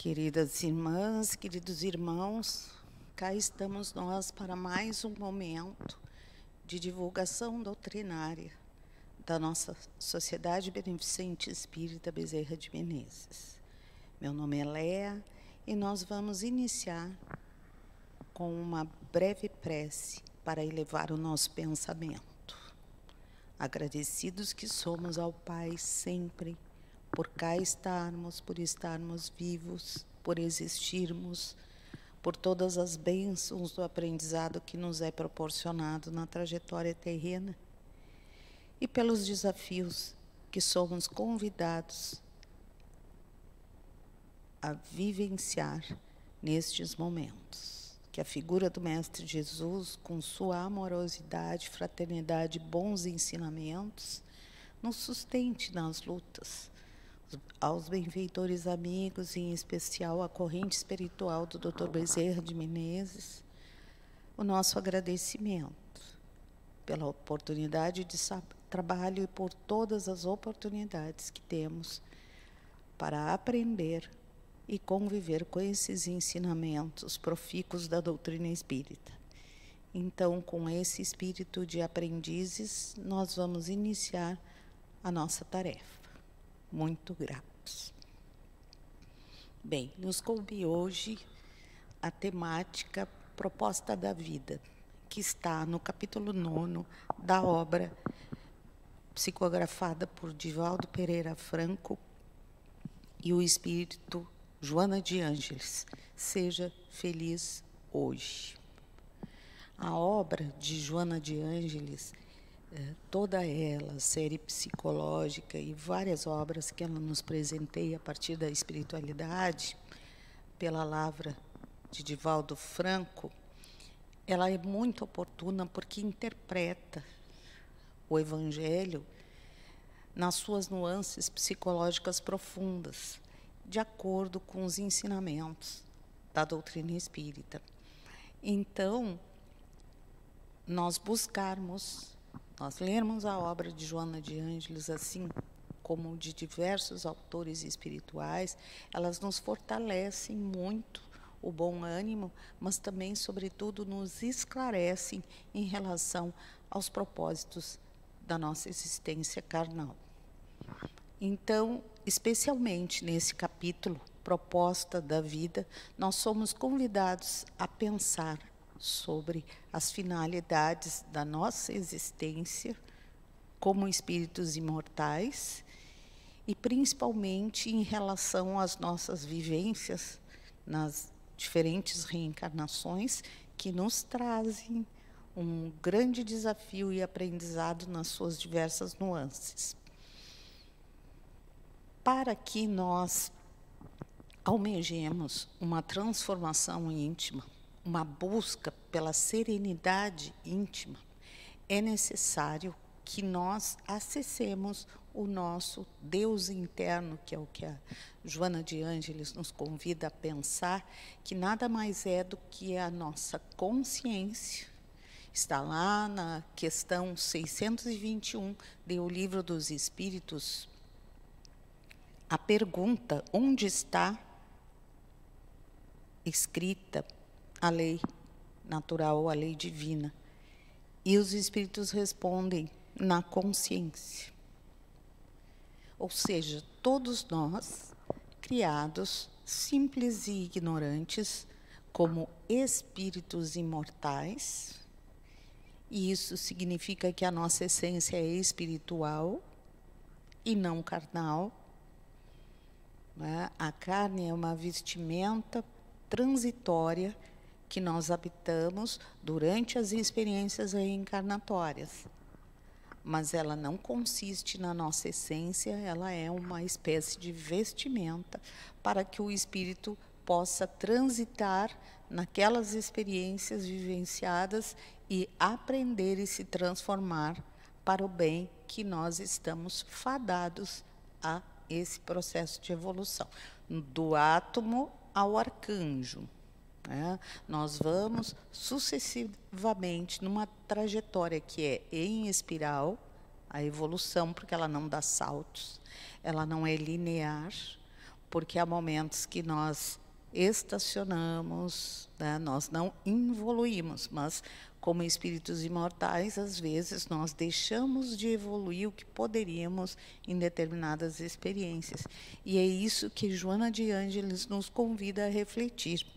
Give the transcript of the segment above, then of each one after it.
Queridas irmãs, queridos irmãos, cá estamos nós para mais um momento de divulgação doutrinária da nossa Sociedade Beneficente Espírita Bezerra de Menezes. Meu nome é Léa e nós vamos iniciar com uma breve prece para elevar o nosso pensamento. Agradecidos que somos ao Pai sempre, por cá estarmos, por estarmos vivos, por existirmos, por todas as bênçãos do aprendizado que nos é proporcionado na trajetória terrena e pelos desafios que somos convidados a vivenciar nestes momentos. Que a figura do Mestre Jesus, com sua amorosidade, fraternidade e bons ensinamentos, nos sustente nas lutas. Aos benfeitores amigos, em especial a corrente espiritual do Dr. Bezerra de Menezes, o nosso agradecimento pela oportunidade de trabalho e por todas as oportunidades que temos para aprender e conviver com esses ensinamentos profícuos da doutrina espírita. Então, com esse espírito de aprendizes, nós vamos iniciar a nossa tarefa. Muito gratos. Bem, nos coube hoje a temática Proposta da Vida, que está no capítulo 9 da obra psicografada por Divaldo Pereira Franco e o espírito Joana de Ângeles. Seja feliz hoje. A obra de Joana de Ângeles, toda ela, série psicológica e várias obras que ela nos presenteia a partir da espiritualidade, pela lavra de Divaldo Franco, ela é muito oportuna porque interpreta o Evangelho nas suas nuances psicológicas profundas, de acordo com os ensinamentos da doutrina espírita. Então, nós lermos a obra de Joana de Ângeles, assim como de diversos autores espirituais, elas nos fortalecem muito o bom ânimo, mas também, sobretudo, nos esclarecem em relação aos propósitos da nossa existência carnal. Então, especialmente nesse capítulo, Proposta da Vida, nós somos convidados a pensar sobre as finalidades da nossa existência como espíritos imortais e principalmente em relação às nossas vivências nas diferentes reencarnações que nos trazem um grande desafio e aprendizado nas suas diversas nuances. Para que nós almejemos uma transformação íntima, uma busca pela serenidade íntima, é necessário que nós acessemos o nosso Deus interno, que é o que a Joana de Ângeles nos convida a pensar, que nada mais é do que a nossa consciência. Está lá na questão 621 do Livro dos Espíritos, a pergunta: onde está escrita a lei natural, a lei divina? E os espíritos respondem: na consciência. Ou seja, todos nós, criados simples e ignorantes, como espíritos imortais, e isso significa que a nossa essência é espiritual e não carnal, né? A carne é uma vestimenta transitória que nós habitamos durante as experiências reencarnatórias. Mas ela não consiste na nossa essência, ela é uma espécie de vestimenta para que o espírito possa transitar naquelas experiências vivenciadas e aprender e se transformar para o bem que nós estamos fadados a esse processo de evolução, do átomo ao arcanjo. Nós vamos sucessivamente numa trajetória que é em espiral, a evolução, porque ela não dá saltos, ela não é linear, porque há momentos que nós estacionamos, né? Nós não evoluímos, mas como espíritos imortais, às vezes nós deixamos de evoluir o que poderíamos em determinadas experiências. E é isso que Joana de Ângeles nos convida a refletir,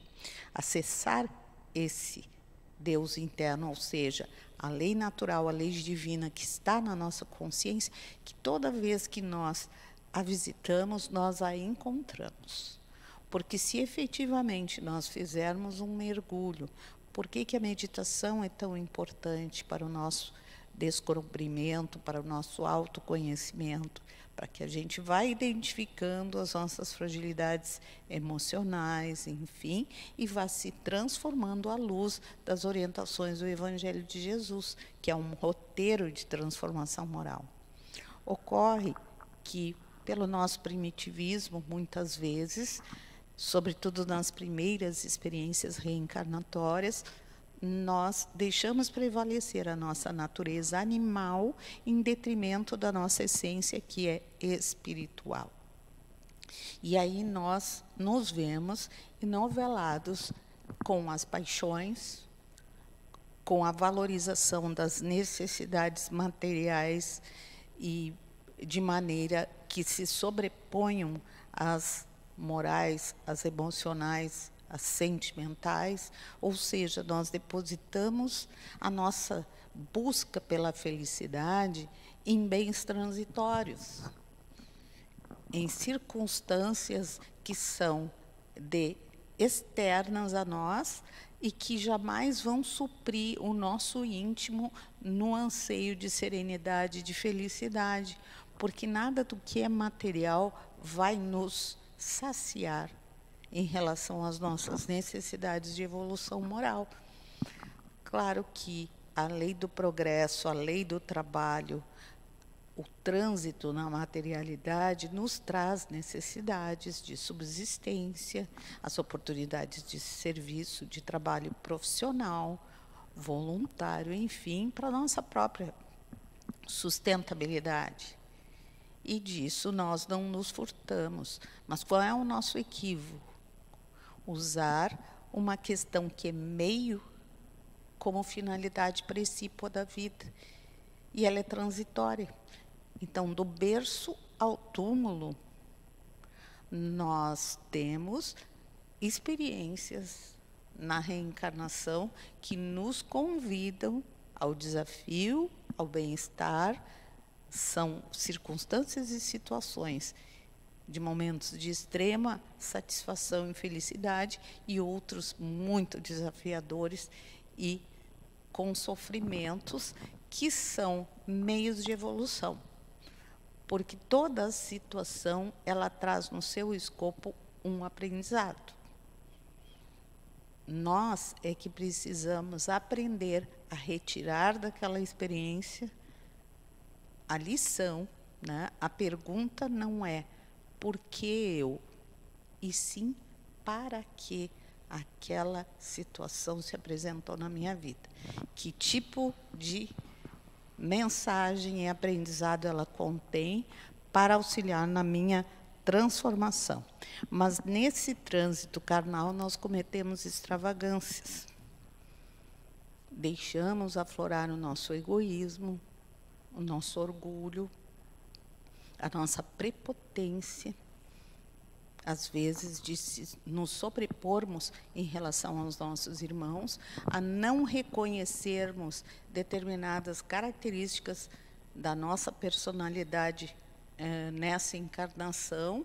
acessar esse Deus interno, ou seja, a lei natural, a lei divina que está na nossa consciência, que toda vez que nós a visitamos, nós a encontramos. Porque se efetivamente nós fizermos um mergulho, por que a meditação é tão importante para o nosso descobrimento, para o nosso autoconhecimento, para que a gente vá identificando as nossas fragilidades emocionais, enfim, e vá se transformando à luz das orientações do Evangelho de Jesus, que é um roteiro de transformação moral. Ocorre que, pelo nosso primitivismo, muitas vezes, sobretudo nas primeiras experiências reencarnatórias, nós deixamos prevalecer a nossa natureza animal em detrimento da nossa essência, que é espiritual. E aí nós nos vemos enovelados com as paixões, com a valorização das necessidades materiais e de maneira que se sobreponham às morais, às emocionais, as sentimentais, ou seja, nós depositamos a nossa busca pela felicidade em bens transitórios, em circunstâncias que são externas a nós e que jamais vão suprir o nosso íntimo no anseio de serenidade e de felicidade, porque nada do que é material vai nos saciar em relação às nossas necessidades de evolução moral. Claro que a lei do progresso, a lei do trabalho, o trânsito na materialidade nos traz necessidades de subsistência, as oportunidades de serviço, de trabalho profissional, voluntário, enfim, para a nossa própria sustentabilidade. E disso nós não nos furtamos. Mas qual é o nosso equívoco? Usar uma questão que é meio como finalidade precípua da vida. E ela é transitória. Então, do berço ao túmulo, nós temos experiências na reencarnação que nos convidam ao desafio, ao bem-estar. São circunstâncias e situações de momentos de extrema satisfação e felicidade e outros muito desafiadores e com sofrimentos que são meios de evolução. Porque toda situação, ela traz no seu escopo um aprendizado. Nós é que precisamos aprender a retirar daquela experiência a lição, né? A pergunta não é por que eu, e sim para que aquela situação se apresentou na minha vida. Que tipo de mensagem e aprendizado ela contém para auxiliar na minha transformação. Mas nesse trânsito carnal nós cometemos extravagâncias. Deixamos aflorar o nosso egoísmo, o nosso orgulho, a nossa prepotência, às vezes de nos sobrepormos em relação aos nossos irmãos, a não reconhecermos determinadas características da nossa personalidade nessa encarnação,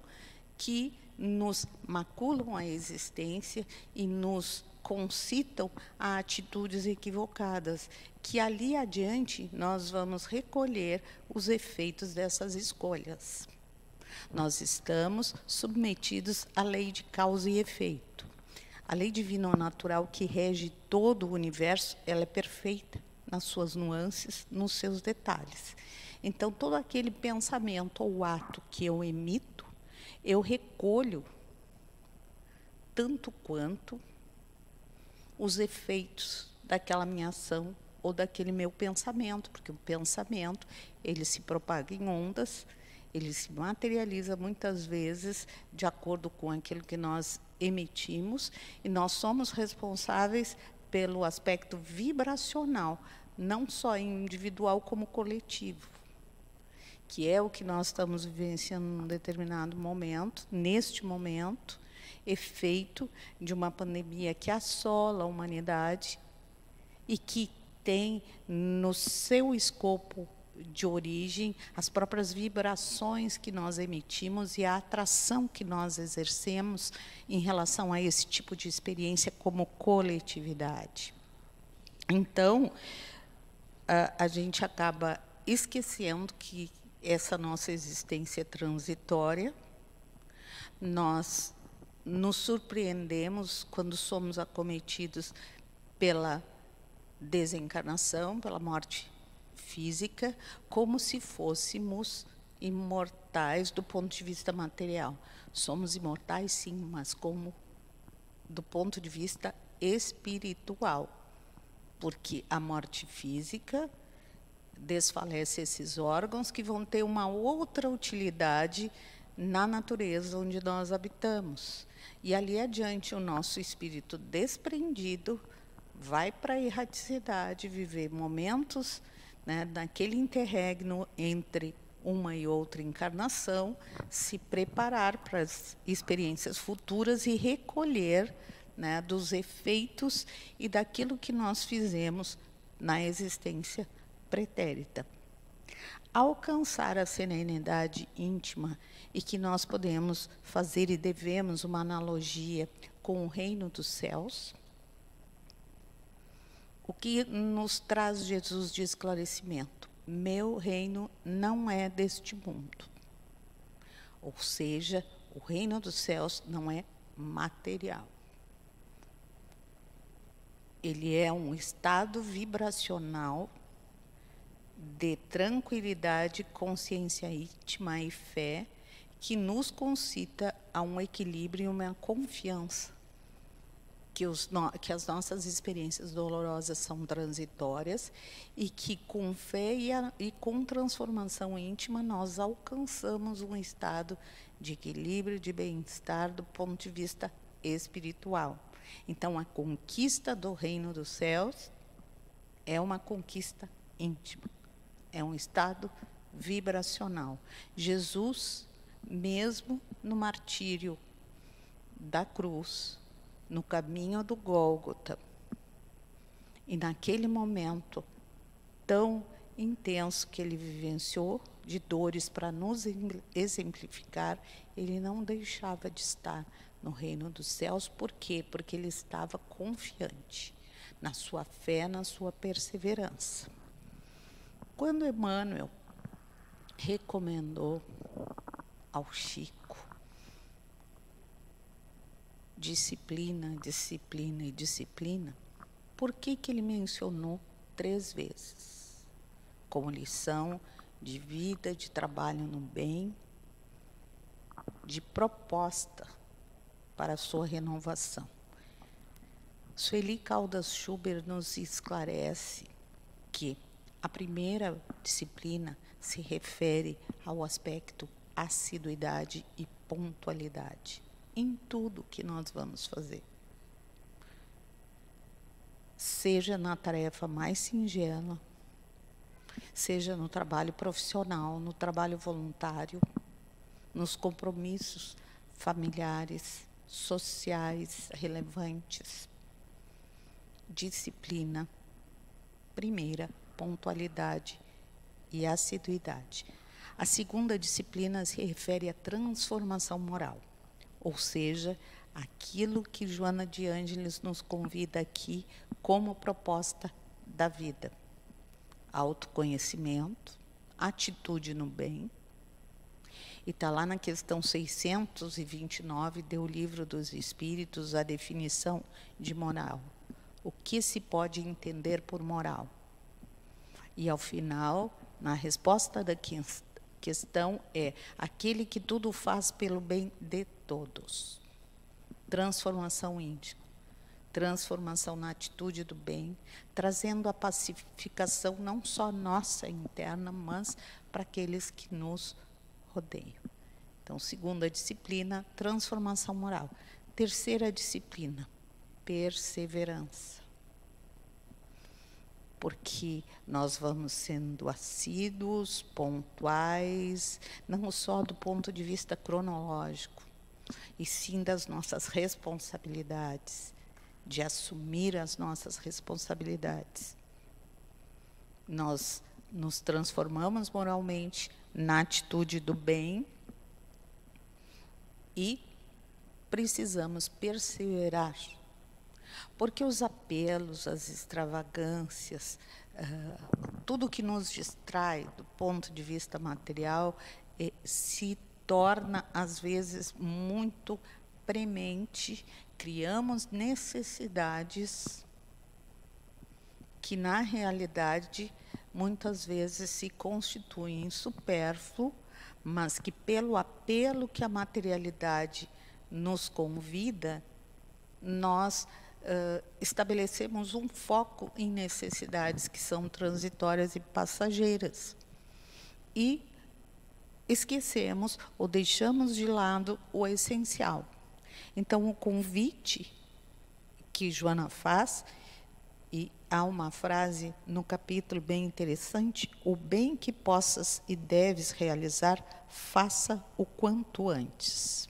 que nos maculam a existência e nos concitam a atitudes equivocadas, que ali adiante nós vamos recolher os efeitos dessas escolhas. Nós estamos submetidos à lei de causa e efeito. A lei divina ou natural que rege todo o universo, ela é perfeita nas suas nuances, nos seus detalhes. Então, todo aquele pensamento ou ato que eu emito, eu recolho tanto quanto os efeitos daquela minha ação ou daquele meu pensamento, porque o pensamento, ele se propaga em ondas Ele se materializa muitas vezes de acordo com aquilo que nós emitimos, e nós somos responsáveis pelo aspecto vibracional, não só individual como coletivo, que é o que nós estamos vivenciando num determinado momento, neste momento, efeito de uma pandemia que assola a humanidade e que tem no seu escopo de origem as próprias vibrações que nós emitimos e a atração que nós exercemos em relação a esse tipo de experiência como coletividade. Então, a gente acaba esquecendo que essa nossa existência é transitória. Nós nos surpreendemos quando somos acometidos pela desencarnação, pela morte física, como se fôssemos imortais do ponto de vista material. Somos imortais, sim, mas como do ponto de vista espiritual, porque a morte física desfalece esses órgãos que vão ter uma outra utilidade na natureza onde nós habitamos. E ali adiante o nosso espírito desprendido vai para a erraticidade, viver momentos, né, naquele interregno entre uma e outra encarnação, se preparar para as experiências futuras e recolher, né, dos efeitos e daquilo que nós fizemos na existência pretérita. Alcançar a serenidade íntima, e que nós podemos fazer e devemos uma analogia com o reino dos céus. O que nos traz Jesus de esclarecimento? Meu reino não é deste mundo. Ou seja, o reino dos céus não é material. Ele é um estado vibracional de tranquilidade, consciência íntima e fé, que nos concita a um equilíbrio e uma confiança que as nossas experiências dolorosas são transitórias e que com fé e com transformação íntima nós alcançamos um estado de equilíbrio, de bem-estar do ponto de vista espiritual. Então, a conquista do reino dos céus é uma conquista íntima, é um estado vibracional. Jesus, mesmo no martírio da cruz, no caminho do Gólgota, e naquele momento tão intenso que ele vivenciou, de dores para nos exemplificar, ele não deixava de estar no reino dos céus. Por quê? Porque ele estava confiante na sua fé, na sua perseverança. Quando Emmanuel recomendou ao Chico disciplina, disciplina e disciplina, por que ele mencionou 3 vezes? Como lição de vida, de trabalho no bem, de proposta para a sua renovação. Sueli Caldas Schubert nos esclarece que a primeira disciplina se refere ao aspecto assiduidade e pontualidade em tudo que nós vamos fazer. Seja na tarefa mais singela, seja no trabalho profissional, no trabalho voluntário, nos compromissos familiares, sociais relevantes. Disciplina, primeira, pontualidade e assiduidade. A segunda disciplina se refere à transformação moral, ou seja, aquilo que Joana de Ângeles nos convida aqui como proposta da vida. Autoconhecimento, atitude no bem. E está lá na questão 629 do Livro dos Espíritos, a definição de moral. O que se pode entender por moral? E, ao final, na resposta da questão é aquele que tudo faz pelo bem de todos. Transformação íntima, transformação na atitude do bem, trazendo a pacificação não só nossa interna, mas para aqueles que nos rodeio. Então, segunda disciplina, transformação moral. Terceira disciplina, perseverança. Porque nós vamos sendo assíduos, pontuais, não só do ponto de vista cronológico, e sim das nossas responsabilidades, de assumir as nossas responsabilidades. Nós nos transformamos moralmente na atitude do bem e precisamos perseverar. Porque os apelos, as extravagâncias, tudo que nos distrai do ponto de vista material se torna, às vezes, muito premente. Criamos necessidades que, na realidade, muitas vezes se constituem supérfluo, mas que, pelo apelo que a materialidade nos convida, nós estabelecemos um foco em necessidades que são transitórias e passageiras. E esquecemos ou deixamos de lado o essencial. Então, o convite que Joana faz, e há uma frase no capítulo bem interessante: o bem que possas e deves realizar, faça o quanto antes.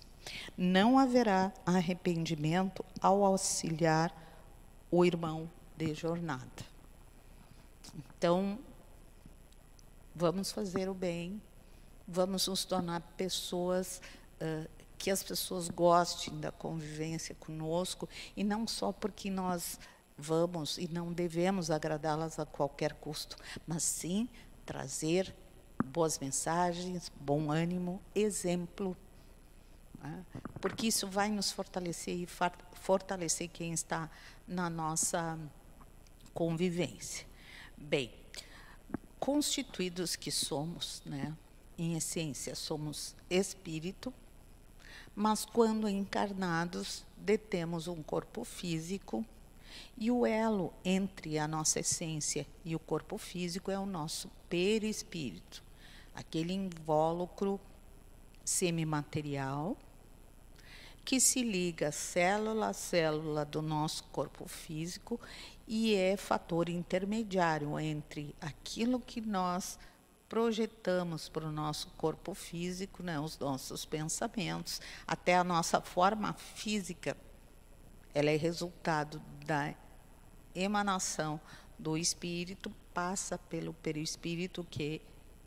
Não haverá arrependimento ao auxiliar o irmão de jornada. Então, vamos fazer o bem, vamos nos tornar pessoas que as pessoas gostem da convivência conosco, e não só porque nós vamos e não devemos agradá-las a qualquer custo, mas sim trazer boas mensagens, bom ânimo, exemplo, porque isso vai nos fortalecer e fortalecer quem está na nossa convivência. Bem, constituídos que somos, né, em essência, somos espírito, mas quando encarnados, detemos um corpo físico, e o elo entre a nossa essência e o corpo físico é o nosso perispírito, aquele invólucro semimaterial que se liga célula a célula do nosso corpo físico e é fator intermediário entre aquilo que nós projetamos para o nosso corpo físico, né, os nossos pensamentos, até a nossa forma física. Ela é resultado da emanação do espírito, passa pelo perispírito, que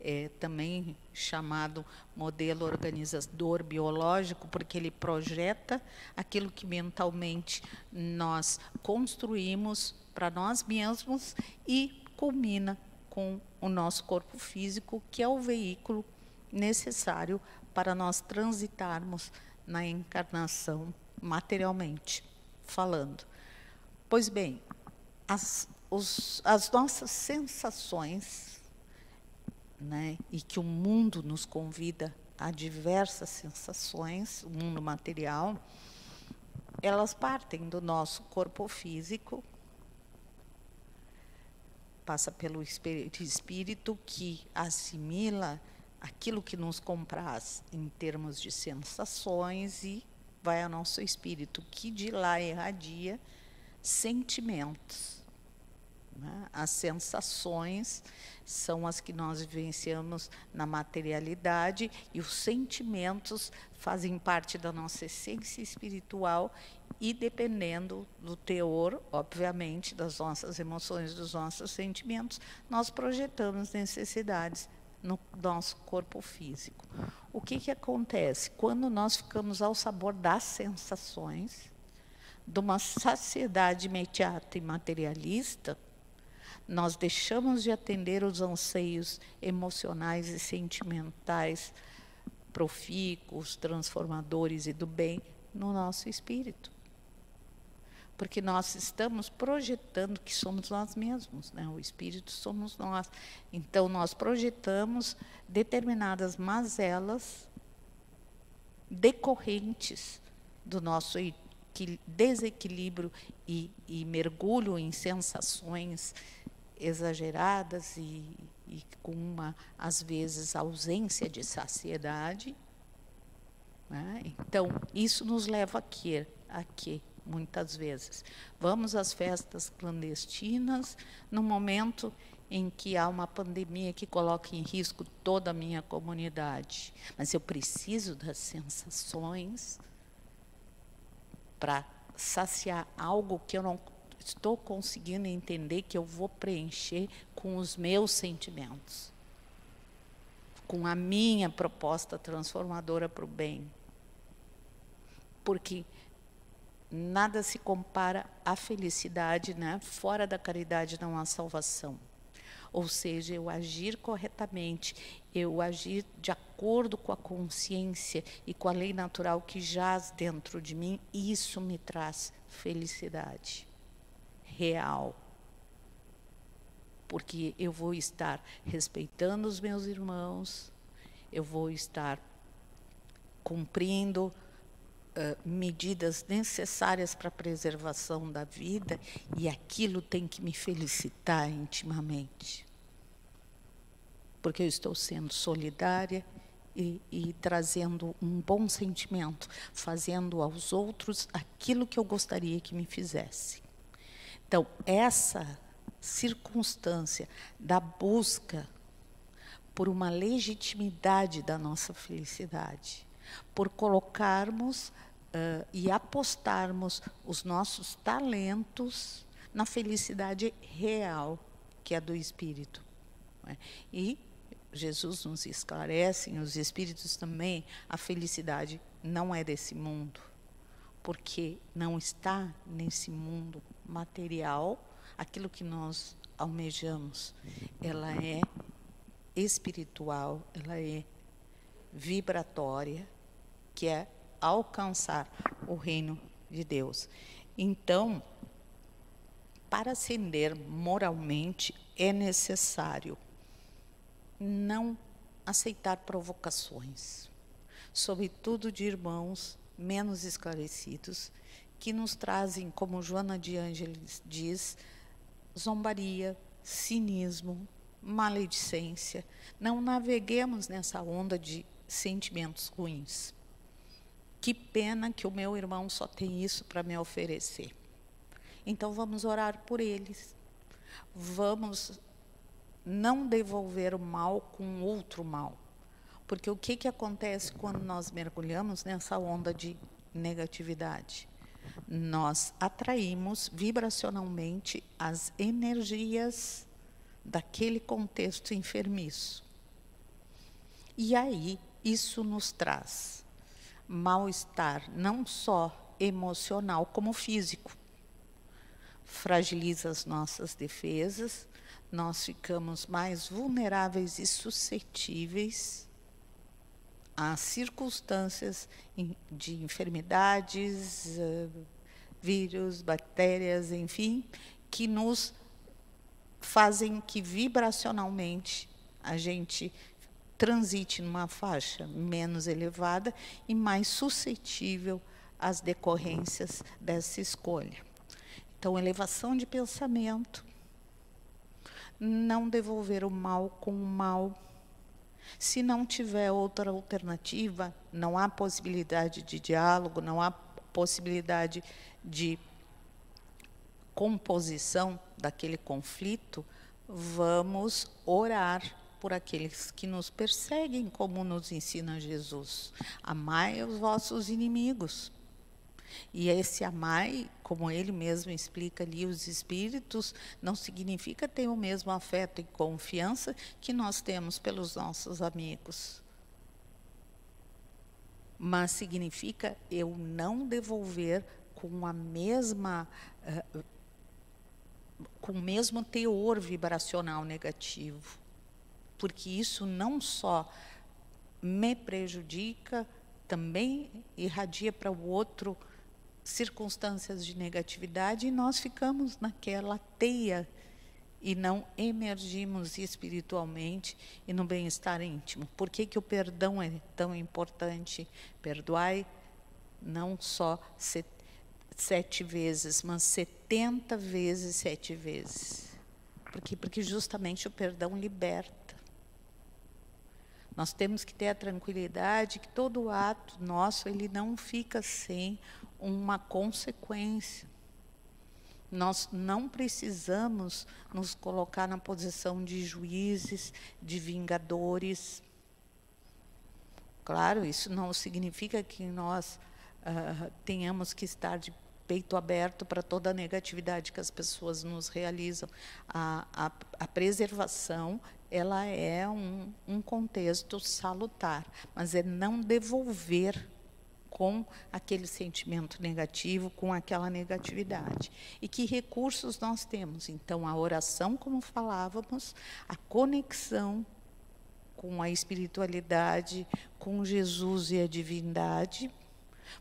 é também chamado modelo organizador biológico, porque ele projeta aquilo que mentalmente nós construímos para nós mesmos e culmina com o nosso corpo físico, que é o veículo necessário para nós transitarmos na encarnação materialmente falando. Pois bem, as nossas sensações, né, e que o mundo nos convida a diversas sensações, o mundo material, elas partem do nosso corpo físico, passa pelo espírito, que assimila aquilo que nos compraz em termos de sensações, e vai ao nosso espírito, que de lá irradia sentimentos. As sensações são as que nós vivenciamos na materialidade, e os sentimentos fazem parte da nossa essência espiritual, e dependendo do teor, obviamente, das nossas emoções, dos nossos sentimentos, nós projetamos necessidades no nosso corpo físico. O que acontece? Quando nós ficamos ao sabor das sensações, de uma saciedade imediata e materialista, nós deixamos de atender os anseios emocionais e sentimentais profícuos, transformadores e do bem no nosso espírito. Porque nós estamos projetando que somos nós mesmos, né? O espírito somos nós. Então, nós projetamos determinadas mazelas decorrentes do nosso desequilíbrio e mergulho em sensações exageradas e com às vezes, ausência de saciedade, né? Então, isso nos leva a quê? Muitas vezes. Vamos às festas clandestinas, no momento em que há uma pandemia que coloca em risco toda a minha comunidade. Mas eu preciso das sensações para saciar algo que eu não estou conseguindo entender, que eu vou preencher com os meus sentimentos, com a minha proposta transformadora para o bem. Porque nada se compara à felicidade, né? Fora da caridade não há salvação. Ou seja, eu agir corretamente, eu agir de acordo com a consciência e com a lei natural que jaz dentro de mim, isso me traz felicidade real. Porque eu vou estar respeitando os meus irmãos, eu vou estar cumprindo medidas necessárias para a preservação da vida, e aquilo tem que me felicitar intimamente. Porque eu estou sendo solidária e trazendo um bom sentimento, fazendo aos outros aquilo que eu gostaria que me fizessem. Então, essa circunstância da busca por uma legitimidade da nossa felicidade, por colocarmos e apostarmos os nossos talentos na felicidade real, que é do Espírito. Não é? E Jesus nos esclarece, e os Espíritos também, a felicidade não é desse mundo, porque não está nesse mundo material aquilo que nós almejamos. Ela é espiritual, ela é vibratória, que é alcançar o reino de Deus. Então, para ascender moralmente, é necessário não aceitar provocações, sobretudo de irmãos menos esclarecidos, que nos trazem, como Joana de Ângeles diz, zombaria, cinismo, maledicência. Não naveguemos nessa onda de sentimentos ruins. Que pena que o meu irmão só tem isso para me oferecer. Então vamos orar por eles. Vamos não devolver o mal com outro mal. Porque o que acontece quando nós mergulhamos nessa onda de negatividade? Nós atraímos vibracionalmente as energias daquele contexto enfermiço. E aí, isso nos traz mal-estar, não só emocional, como físico. Fragiliza as nossas defesas, nós ficamos mais vulneráveis e suscetíveis a circunstâncias de enfermidades, vírus, bactérias, enfim, que nos fazem que vibracionalmente a gente transite numa faixa menos elevada e mais suscetível às decorrências dessa escolha. Então, elevação de pensamento, não devolver o mal com o mal. Se não tiver outra alternativa, não há possibilidade de diálogo, não há possibilidade de composição daquele conflito, vamos orar por aqueles que nos perseguem, como nos ensina Jesus. Amai os vossos inimigos. E esse amai, como ele mesmo explica ali, os espíritos, não significa ter o mesmo afeto e confiança que nós temos pelos nossos amigos. Mas significa eu não devolver com a mesma... com o mesmo teor vibracional negativo. Porque isso não só me prejudica, também irradia para o outro circunstâncias de negatividade, e nós ficamos naquela teia e não emergimos espiritualmente e no bem-estar íntimo. Por que o perdão é tão importante? Perdoai não só 7 vezes, mas 70 vezes 7 vezes. Por quê? Porque justamente o perdão liberta. Nós temos que ter a tranquilidade que todo ato nosso, ele não fica sem uma consequência. Nós não precisamos nos colocar na posição de juízes, de vingadores. Claro, isso não significa que nós tenhamos que estar de peito aberto para toda a negatividade que as pessoas nos realizam. A preservação, ela é um contexto salutar, mas é não devolver com aquele sentimento negativo, com aquela negatividade. E que recursos nós temos? Então, a oração, como falávamos, a conexão com a espiritualidade, com Jesus e a divindade.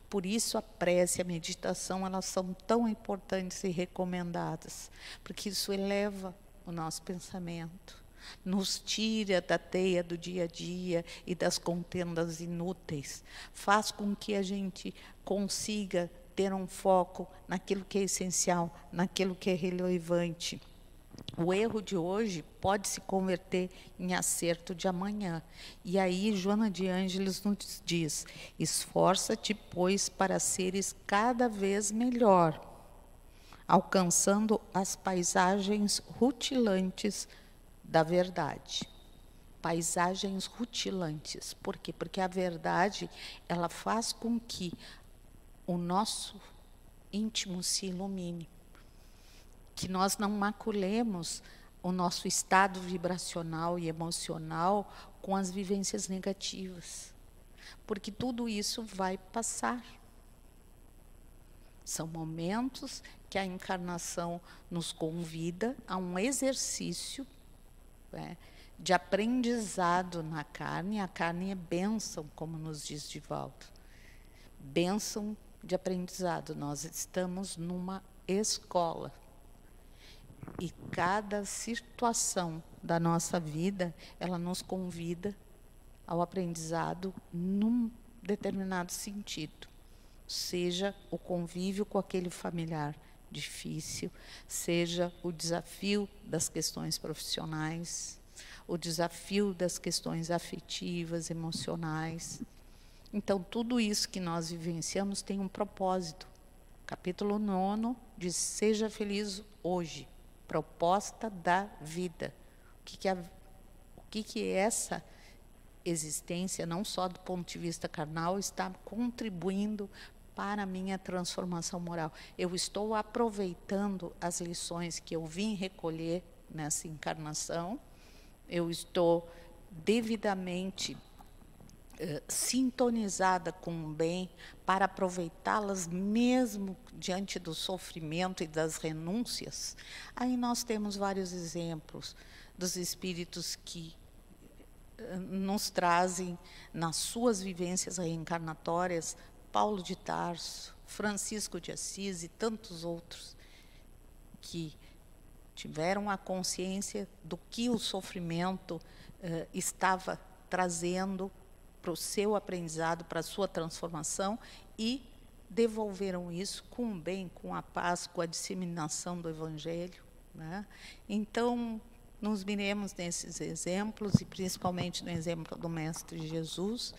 Por isso, a prece e a meditação, elas são tão importantes e recomendadas, porque isso eleva o nosso pensamento, nos tira da teia do dia a dia e das contendas inúteis, faz com que a gente consiga ter um foco naquilo que é essencial, naquilo que é relevante. O erro de hoje pode se converter em acerto de amanhã. E aí, Joana de Ângeles nos diz: esforça-te, pois, para seres cada vez melhor, alcançando as paisagens rutilantes da verdade. Paisagens rutilantes. Por quê? Porque a verdade, ela faz com que o nosso íntimo se ilumine, que nós não maculemos o nosso estado vibracional e emocional com as vivências negativas, porque tudo isso vai passar. São momentos que a encarnação nos convida a um exercício, né, de aprendizado na carne. A carne é bênção, como nos diz Divaldo. Bênção de aprendizado. Nós estamos numa escola. E cada situação da nossa vida, ela nos convida ao aprendizado num determinado sentido. Seja o convívio com aquele familiar difícil, seja o desafio das questões profissionais, o desafio das questões afetivas, emocionais. Então, tudo isso que nós vivenciamos tem um propósito. Capítulo 9 diz: seja feliz hoje. Proposta da vida. O que essa existência, não só do ponto de vista carnal, está contribuindo para a minha transformação moral? Eu estou aproveitando as lições que eu vim recolher nessa encarnação, eu estou devidamente sintonizada com o bem para aproveitá-las mesmo diante do sofrimento e das renúncias. Aí nós temos vários exemplos dos espíritos que nos trazem nas suas vivências reencarnatórias: Paulo de Tarso, Francisco de Assis e tantos outros que tiveram a consciência do que o sofrimento estava trazendo para o seu aprendizado, para a sua transformação, e devolveram isso com o bem, com a paz, com a disseminação do Evangelho, né? Então, nos miremos nesses exemplos, e principalmente no exemplo do Mestre Jesus,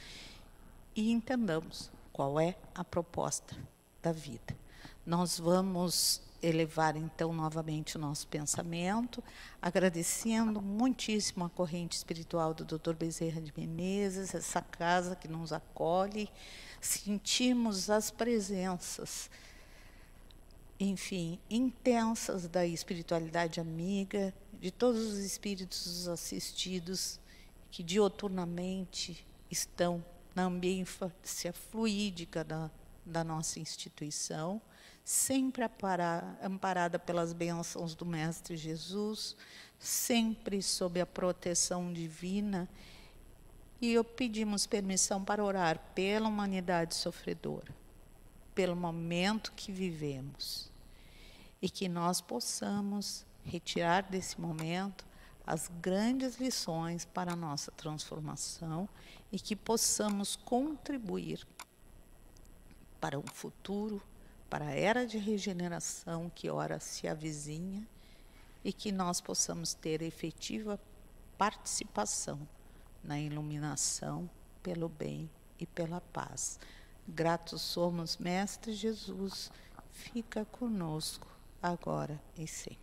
e entendamos qual é a proposta da vida. Nós vamos elevar, então, novamente o nosso pensamento, agradecendo muitíssimo a corrente espiritual do Dr. Bezerra de Menezes, essa casa que nos acolhe. Sentimos as presenças, enfim, intensas da espiritualidade amiga, de todos os espíritos assistidos que dioturnamente estão na ambiência fluídica da nossa instituição, sempre amparada pelas bênçãos do Mestre Jesus, sempre sob a proteção divina. E pedimos permissão para orar pela humanidade sofredora, pelo momento que vivemos, e que nós possamos retirar desse momento as grandes lições para a nossa transformação, e que possamos contribuir para um futuro, para a era de regeneração que ora se avizinha, e que nós possamos ter efetiva participação na iluminação pelo bem e pela paz. Gratos somos, Mestre Jesus, fica conosco agora e sempre.